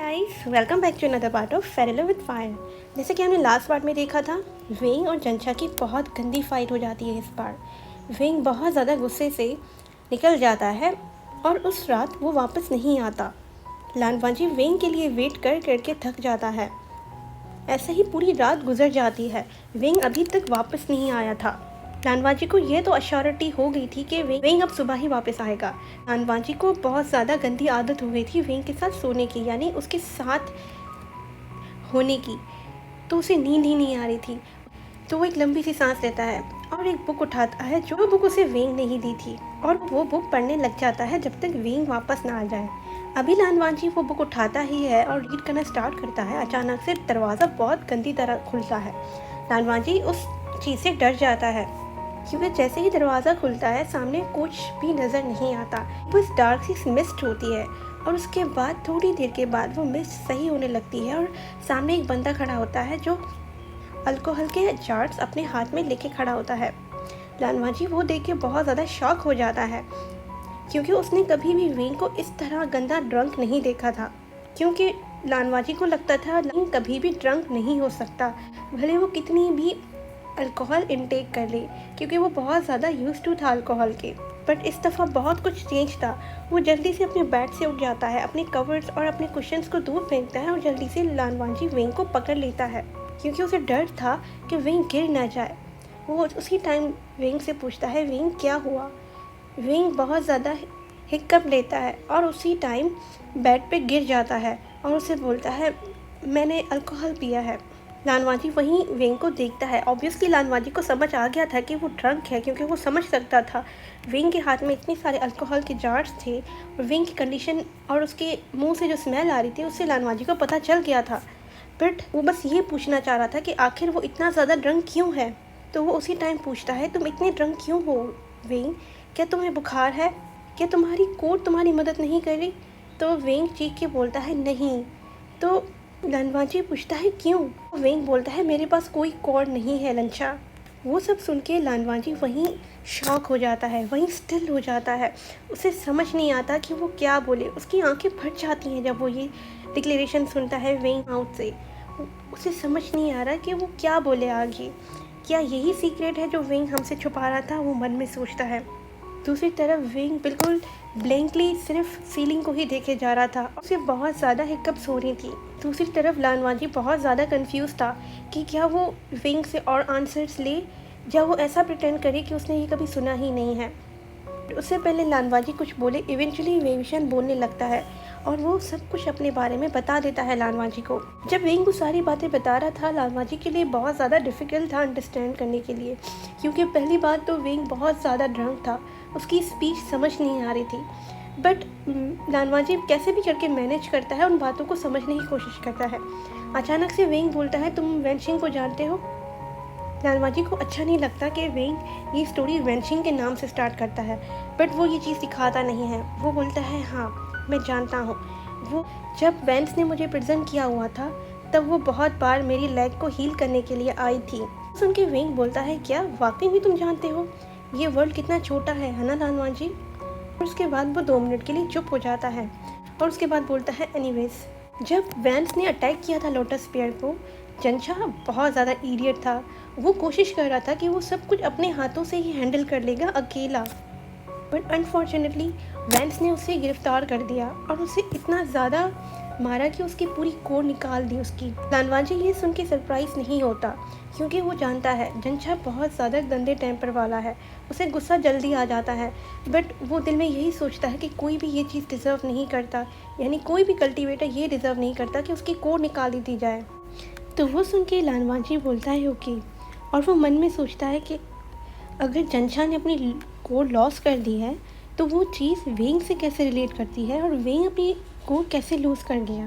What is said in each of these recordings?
Guys, welcome back to another part of fair with fire. जैसे कि हमने last part में देखा था, वेंग और जंछा की बहुत गंदी फाइट हो जाती है। इस बार वेंग बहुत ज़्यादा गुस्से से निकल जाता है और उस रात वो वापस नहीं आता। लानवाजी वेंग के लिए वेट कर करके थक जाता है। ऐसे ही पूरी रात गुजर जाती है। वेंग अभी तक वापस नहीं आया था। लानवाजी को ये तो अश्योरिटी हो गई थी कि वेंग अब सुबह ही वापस आएगा। लानवाजी को बहुत ज़्यादा गंदी आदत हो गई थी वेंग के साथ सोने की, यानी उसके साथ होने की। तो उसे नींद ही नहीं आ रही थी। तो वो एक लंबी सी सांस लेता है और एक बुक उठाता है जो बुक उसे वेंग ने ही दी थी, और वो बुक पढ़ने लग जाता है जब तक वेंग वापस ना आ जाए। अभी लानवाजी वो बुक उठाता ही है और रीड करना स्टार्ट करता है। अचानक से दरवाज़ा बहुत गंदी तरह खुलता है। लानवाजी उस चीज़ से डर जाता है क्योंकि जैसे ही दरवाज़ा खुलता है सामने कुछ भी नज़र नहीं आता। बस डार्क सी मिस्ट होती है और उसके बाद थोड़ी देर के बाद वो मिस्ट सही होने लगती है और सामने एक बंदा खड़ा होता है जो अल्कोहल के जार्स अपने हाथ में लेके खड़ा होता है। लानवाजी वो देख के बहुत ज़्यादा शॉक हो जाता है क्योंकि उसने कभी भी वेंग को इस तरह गंदा ड्रंक नहीं देखा था। क्योंकि लानवाजी को लगता था वेंग कभी भी ड्रंक नहीं हो सकता, भले वो कितनी भी अल्कोहल इनटेक कर ले, क्योंकि वो बहुत ज़्यादा यूज्ड टू था अल्कोहल के। बट इस दफ़ा बहुत कुछ चेंज था। वो जल्दी से अपने बेड से उठ जाता है, अपने कवर्स और अपने कुशन्स को दूर फेंकता है और जल्दी से लानवाजी वेंग को पकड़ लेता है क्योंकि उसे डर था कि वेंग गिर ना जाए। वो उसी टाइम वेंग से पूछता है, वेंग क्या हुआ? वेंग बहुत ज़्यादा हिक्कप लेता है और उसी टाइम बेड पे गिर जाता है और उसे बोलता है, मैंने अल्कोहल पिया है। लानवाजी वहीं वेंग को देखता है। ऑब्वियसली लानवाजी को समझ आ गया था कि वो ड्रंक है, क्योंकि वो समझ सकता था वेंग के हाथ में इतने सारे अल्कोहल के जार्स थे और वेंग की कंडीशन और उसके मुंह से जो स्मेल आ रही थी उससे लानवाजी को पता चल गया था। बट वो बस ये पूछना चाह रहा था कि आखिर वो इतना ज़्यादा ड्रंक क्यों है। तो वो उसी टाइम पूछता है, तुम इतने ड्रंक क्यों हो वेंग? क्या तुम्हें बुखार है? क्या तुम्हारी कोट तुम्हारी मदद नहीं कर रही? तो वेंग चीख के बोलता है, नहीं। तो लानवाजी पूछता है, क्यों? वेंग बोलता है, मेरे पास कोई कोड नहीं है लंचा। वो सब सुन के लानवाजी वहीं शॉक हो जाता है, वहीं स्टिल हो जाता है। उसे समझ नहीं आता कि वो क्या बोले। उसकी आंखें फट जाती हैं जब वो ये डिक्लेरेशन सुनता है वेंग माउथ से। उसे समझ नहीं आ रहा कि वो क्या बोले आगे। क्या यही सीक्रेट है जो वेंग हमसे छुपा रहा था? वो मन में सोचता है। दूसरी तरफ वेंग बिल्कुल ब्लैंकली सिर्फ सीलिंग को ही देखे जा रहा था। उसे बहुत ज़्यादा हिकअप्स हो रही थी। दूसरी तरफ लानवाजी बहुत ज़्यादा कंफ्यूज था कि क्या वो वेंग से और आंसर्स ले या वो ऐसा प्रिटेंड करे कि उसने ये कभी सुना ही नहीं है। उससे पहले लानवाजी कुछ बोले, इवेंचुअली वेविशन बोलने लगता है और वो सब कुछ अपने बारे में बता देता है लानवाजी को। जब वेंग वो सारी बातें बता रहा था, लानवाजी के लिए बहुत ज़्यादा डिफ़िकल्ट था अंडरस्टैंड करने के लिए, क्योंकि पहली बात तो वेंग बहुत ज़्यादा ड्रंक था, उसकी स्पीच समझ नहीं आ रही थी। बट लानवाजी कैसे भी करके मैनेज करता है, उन बातों को समझने की कोशिश करता है। अचानक से वेंग बोलता है, तुम वेंशिंग को जानते हो? लानवाजी को अच्छा नहीं लगता कि वेंग ये स्टोरी वेंशिंग के नाम से स्टार्ट करता है, बट वो ये चीज़ दिखाता नहीं है। वो बोलता है, हाँ मैं जानता हूँ। वो जब वेंस ने मुझे प्रेजेंट किया हुआ था तब वो बहुत बार मेरी लेग को हील करने के लिए आई थी। सुन के वेंग बोलता है, क्या वाकई में तुम जानते हो? ये वर्ल्ड कितना छोटा है ना लानवाजी? और उसके बाद वो 2 मिनट के लिए चुप हो जाता है और उसके बाद बोलता है, एनीवेज, जब वेंस ने अटैक किया था लोटस स्पीयर को, जंछा बहुत ज़्यादा इडियट था। वो कोशिश कर रहा था कि वो सब कुछ अपने हाथों से ही हैंडल कर लेगा अकेला, बट अनफॉर्चुनेटली वेंस ने उसे गिरफ्तार कर दिया और उसे इतना ज़्यादा मारा कि उसकी पूरी कोर निकाल दी उसकी। लानवाजी ये सुन के सरप्राइज़ नहीं होता क्योंकि वो जानता है जंछा बहुत ज़्यादा गंदे टेम्पर वाला है, उसे गुस्सा जल्दी आ जाता है। बट वो दिल में यही सोचता है कि कोई भी ये चीज़ डिज़र्व नहीं करता, यानी कोई भी कल्टीवेटर ये डिज़र्व नहीं करता कि उसकी कोर निकाल दी जाए। तो वो सुन के लानवाजी बोलता है, ओके। और वो मन में सोचता है कि अगर जंछा ने अपनी कोर लॉस कर दी है तो वो चीज़ वेंग से कैसे रिलेट करती है और वेंग अपनी कोर कैसे लूज़ कर गया।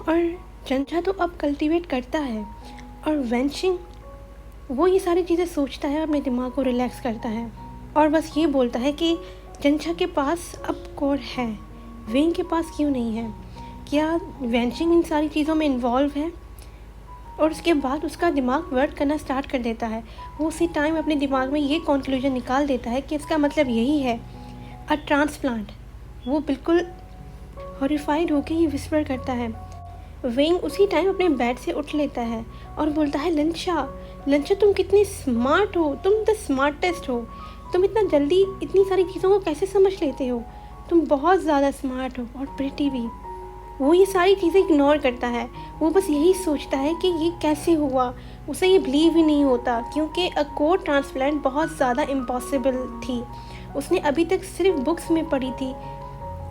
और जंछा तो अब कल्टीवेट करता है और वेंशिंग वो ये सारी चीज़ें सोचता है, अपने दिमाग को रिलैक्स करता है और बस ये बोलता है कि जंछा के पास अब कोर है, वेंग के पास क्यों नहीं है? क्या वेंशिंग इन सारी चीज़ों में इन्वॉल्व है? और उसके बाद उसका दिमाग वर्क करना स्टार्ट कर देता है। वो उसी टाइम अपने दिमाग में ये कंक्लूजन निकाल देता है कि इसका मतलब यही है, अ ट्रांसप्लांट। वो बिल्कुल हॉरिफाइड होकर ये विस्पर करता है, वेंग उसी टाइम अपने बेड से उठ लेता है और बोलता है, लंचा लंचा तुम कितनी स्मार्ट हो, तुम द स्मार्टेस्ट हो, तुम इतना जल्दी इतनी सारी चीज़ों को कैसे समझ लेते हो, तुम बहुत ज़्यादा स्मार्ट हो और प्रिटी भी। वो ये सारी चीज़ें इग्नोर करता है, वो बस यही सोचता है कि ये कैसे हुआ। उसे ये बिलीव ही नहीं होता क्योंकि अ कोर ट्रांसप्लांट बहुत ज़्यादा इम्पॉसिबल थी। उसने अभी तक सिर्फ बुक्स में पढ़ी थी,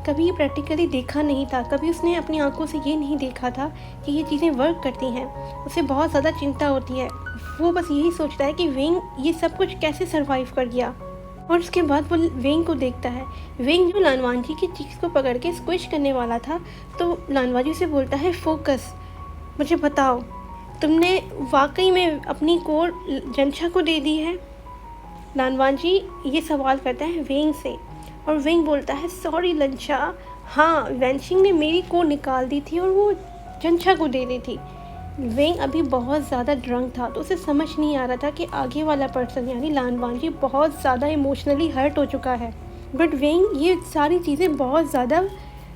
कभी प्रैक्टिकली देखा नहीं था, कभी उसने अपनी आंखों से ये नहीं देखा था कि ये चीज़ें वर्क करती हैं। उसे बहुत ज़्यादा चिंता होती है, वो बस यही सोचता है कि वेंग ये सब कुछ कैसे सरवाइव कर गया। और उसके बाद वो वेंग को देखता है, वेंग जो लानवांजी की चीक्स को पकड़ के स्क्विश करने वाला था, तो लानवांजी से बोलता है, फोकस, मुझे बताओ तुमने वाकई में अपनी कोर जंछा को दे दी है। लानवांजी ये सवाल करता है वेंग से और वेंग बोलता है, सॉरी लंचा, हाँ वेंशिंग ने मेरी कोर निकाल दी थी और वो जंछा को दे दी थी। वेंग अभी बहुत ज़्यादा ड्रंक था तो उसे समझ नहीं आ रहा था कि आगे वाला पर्सन यानी लानवांजी बहुत ज़्यादा इमोशनली हर्ट हो चुका है। बट वेंग ये सारी चीज़ें बहुत ज़्यादा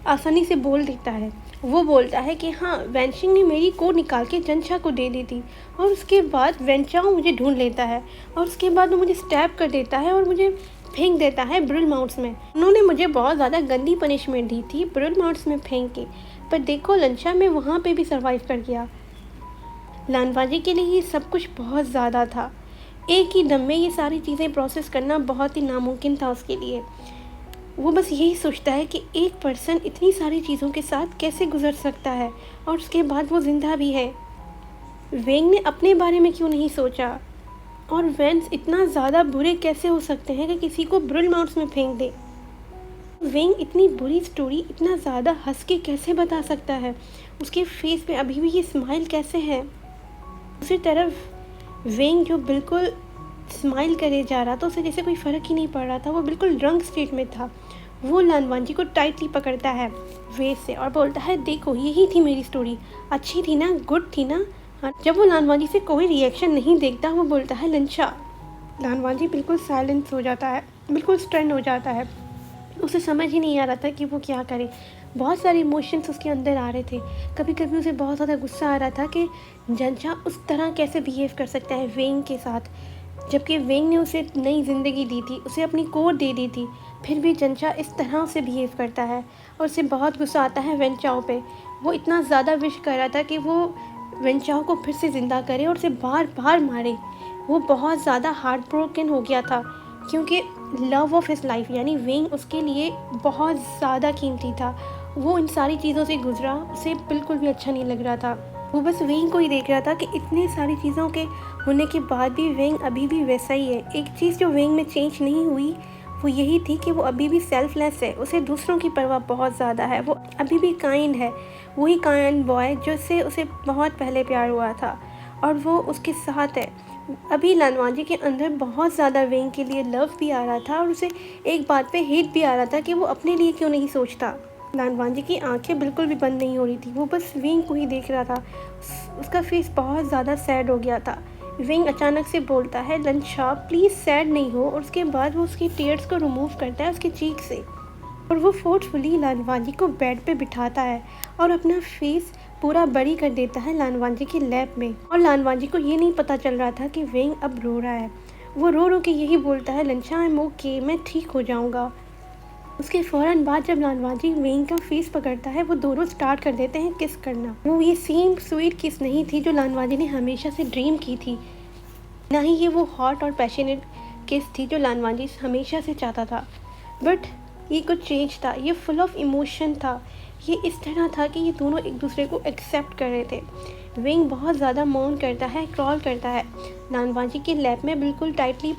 आसानी से बोल देता है। वो बोलता है कि हाँ वेंशिंग ने मेरी कोर निकाल के जंछा को दे दी थी और उसके बाद वेंचाओ मुझे ढूंढ लेता है और उसके बाद वो मुझे स्टैब कर देता है और मुझे फेंक देता है ब्रिल माउंट्स में। उन्होंने मुझे बहुत ज़्यादा गंदी पनिशमेंट दी थी ब्रिल माउंट्स में फेंक के, पर देखो लंचा मैं वहाँ पे भी सर्वाइव कर गया। लानवांजी के लिए ये सब कुछ बहुत ज़्यादा था, एक ही दम में ये सारी चीज़ें प्रोसेस करना बहुत ही नामुमकिन था उसके लिए। वो बस यही सोचता है कि एक पर्सन इतनी सारी चीज़ों के साथ कैसे गुजर सकता है और उसके बाद वो ज़िंदा भी है। वेंग ने अपने बारे में क्यों नहीं सोचा, और वेंस इतना ज़्यादा बुरे कैसे हो सकते हैं कि किसी को ब्रिल माउंट्स में फेंक दे। वेंग इतनी बुरी स्टोरी इतना ज़्यादा हंस के कैसे बता सकता है, उसके फेस पे अभी भी ये स्माइल कैसे है। दूसरी तरफ वेंग जो बिल्कुल स्माइल करे जा रहा था, उसे जैसे कोई फ़र्क ही नहीं पड़ रहा था, वो बिल्कुल ड्रंक स्टेट में था। वो लानवांजी को टाइटली पकड़ता है वेस्ट से और बोलता है, देखो यही थी मेरी स्टोरी, अच्छी थी ना, गुड थी ना। हाँ, जब वो लानवांजी से कोई रिएक्शन नहीं देखता वो बोलता है, लंचा। लानवांजी बिल्कुल साइलेंस हो जाता है, बिल्कुल स्टन हो जाता है। उसे समझ ही नहीं आ रहा था कि वो क्या करे। बहुत सारे इमोशंस उसके अंदर आ रहे थे। कभी कभी उसे बहुत ज़्यादा गुस्सा आ रहा था कि जंचा उस तरह कैसे बिहेव कर सकता है वेंग के साथ, जबकि वेंग ने उसे नई ज़िंदगी दी थी, उसे अपनी कोर दे दी थी, फिर भी जंचा इस तरह से बिहेव करता है। और उसे बहुत गुस्सा आता है वेंचाओ पे। वो इतना ज़्यादा विश कर रहा था कि वो वेंचाओ को फिर से ज़िंदा करे और उसे बार बार मारे। वो बहुत ज़्यादा हार्ट ब्रोकन हो गया था क्योंकि लव ऑफ हिज लाइफ यानी वेंग उसके लिए बहुत ज़्यादा कीमती था। वो इन सारी चीज़ों से गुजरा, उसे बिल्कुल भी अच्छा नहीं लग रहा था। वो बस वेंग को ही देख रहा था कि इतनी सारी चीज़ों के होने के बाद भी वेंग अभी भी वैसा ही है। एक चीज़ जो वेंग में चेंज नहीं हुई वो यही थी कि वो अभी भी सेल्फलेस है, उसे दूसरों की परवाह बहुत ज़्यादा है। वो अभी भी काइंड है, वही काइंड बॉय जिससे उसे बहुत पहले प्यार हुआ था और वो उसके साथ है। अभी लानवांजी के अंदर बहुत ज़्यादा वेंग के लिए लव भी आ रहा था और उसे एक बात पे हेट भी आ रहा था कि वो अपने लिए क्यों नहीं सोचता। लानवांजी की आंखें बिल्कुल भी बंद नहीं हो रही थी, वो बस वेंग को ही देख रहा था। उसका फेस बहुत ज़्यादा सैड हो गया था। वेंग अचानक से बोलता है, लंचा प्लीज़ सैड नहीं हो, और उसके बाद वो उसकी टीयर्स को रिमूव करता है उसके चीक से और वो फोर्सफुली लानवांजी को बेड पे बिठाता है और अपना फेस पूरा बड़ी कर देता है लानवांजी के लैप में। और लानवांजी को ये नहीं पता चल रहा था कि वेंग अब रो रहा है। वो रो रो के यही बोलता है, लंचा आई एम ओके, मैं ठीक हो जाऊँगा। उसके फ़ौरन बाद जब लानवांजी वेंग का फेस पकड़ता है वो दोनों स्टार्ट कर देते हैं किस करना। वो ये सेम स्वीट किस नहीं थी जो लानवांजी ने हमेशा से ड्रीम की थी, ना ही ये वो हॉट और पैशनेट किस थी जो लानवांजी हमेशा से चाहता था। बट ये कुछ चेंज था, ये फुल ऑफ इमोशन था। ये इस तरह था कि ये दोनों एक दूसरे को एक्सेप्ट कर रहे थे। वेंग बहुत ज़्यादा मौन करता है, क्रॉल करता है, लानवांजी के लैप में बिल्कुल टाइटली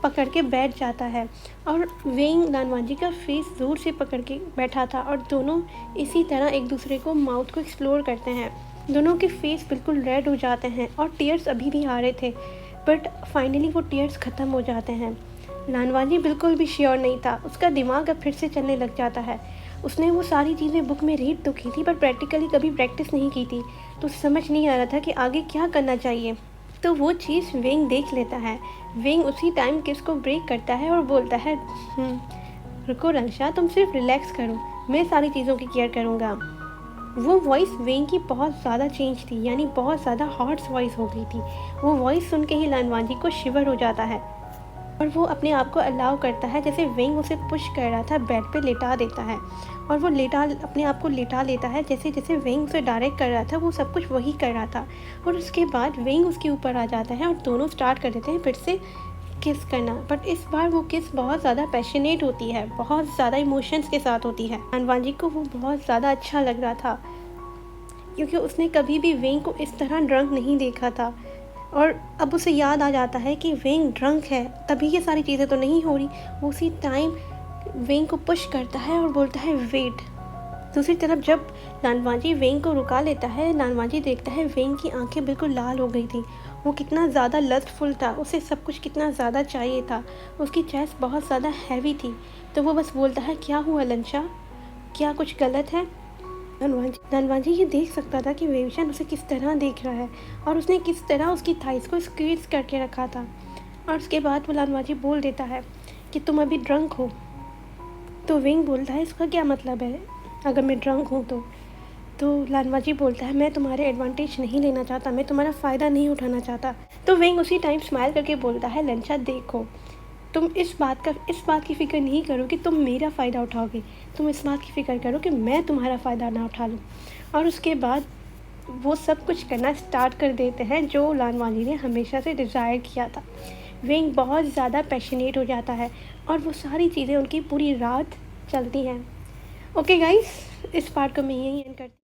पकड़ के बैठ जाता है और वेंग लानवांजी का फेस ज़ोर से पकड़ के बैठा था और दोनों इसी तरह एक दूसरे को माउथ को एक्सप्लोर करते हैं। दोनों के फेस बिल्कुल रेड हो जाते हैं और टीयर्स अभी भी आ रहे थे, बट फाइनली वो टीयर्स ख़त्म हो जाते हैं। लानवांजी बिल्कुल भी श्योर नहीं था, उसका दिमाग अब फिर से चलने लग जाता है। उसने वो सारी चीज़ें बुक में रीड तो की थी पर प्रैक्टिकली कभी प्रैक्टिस नहीं की थी, तो समझ नहीं आ रहा था कि आगे क्या करना चाहिए। तो वो चीज़ वेंग देख लेता है। वेंग उसी टाइम किस को ब्रेक करता है और बोलता है, रुको रंशा, तुम सिर्फ रिलैक्स करो, मैं सारी चीज़ों की केयर करूँगा। वो वॉइस वेंग की बहुत ज़्यादा चेंज थी, यानी बहुत ज़्यादा हॉर्स वॉइस हो गई थी। वो वॉइस सुन के ही लानवांजी को शिवर हो जाता है और वो अपने आप को अलाउ करता है, जैसे वेंग उसे पुश कर रहा था बेड पे लेटा देता है और वो अपने आप को लेटा लेता है, जैसे जैसे वेंग उसे डायरेक्ट कर रहा था वो सब कुछ वही कर रहा था। और उसके बाद वेंग उसके ऊपर आ जाता है और दोनों स्टार्ट कर देते हैं फिर से किस करना। बट इस बार वो किस बहुत ज़्यादा पैशनेट होती है, बहुत ज़्यादा इमोशंस के साथ होती है। लानवांजी को वो बहुत ज़्यादा अच्छा लग रहा था क्योंकि उसने कभी भी वेंग को इस तरह ड्रंक नहीं देखा था। और अब उसे याद आ जाता है कि वेंग ड्रंक है, तभी ये सारी चीज़ें तो नहीं हो रही। वो उसी टाइम वेंग को पुश करता है और बोलता है वेट। दूसरी तरफ जब लानवांजी वेंग को रुका लेता है, लानवांजी देखता है वेंग की आंखें बिल्कुल लाल हो गई थी। वो कितना ज़्यादा लस्टफुल था, उसे सब कुछ कितना ज़्यादा चाहिए था। उसकी चेस्ट बहुत ज़्यादा हैवी थी। तो वो बस बोलता है क्या हुआ लंचा, क्या कुछ गलत है। लानवांजी ये देख सकता था कि वेवशन उसे किस तरह देख रहा है और उसने किस तरह उसकी थाइस को स्क्वीज करके रखा था। और उसके बाद वो लानवांजी बोल देता है कि तुम अभी ड्रंक हो। तो वेंग बोलता है इसका क्या मतलब है अगर मैं ड्रंक हूँ तो लानवांजी बोलता है मैं तुम्हारे एडवांटेज नहीं लेना चाहता, मैं तुम्हारा फ़ायदा नहीं उठाना चाहता। तो वेंग उसी टाइम स्माइल करके बोलता है लंचा देखो, तुम इस बात की फ़िक्र नहीं करो कि तुम मेरा फ़ायदा उठाओगे, तुम इस बात की फ़िक्र करो कि मैं तुम्हारा फ़ायदा ना उठा लूँ। और उसके बाद वो सब कुछ करना स्टार्ट कर देते हैं जो लानवांजी ने हमेशा से डिज़ायर किया था। वेंग बहुत ज़्यादा पैशनेट हो जाता है और वो सारी चीज़ें उनकी पूरी रात चलती हैं। ओके गाइस, इस पार्ट को मैं यहीं एंड करती हूँ।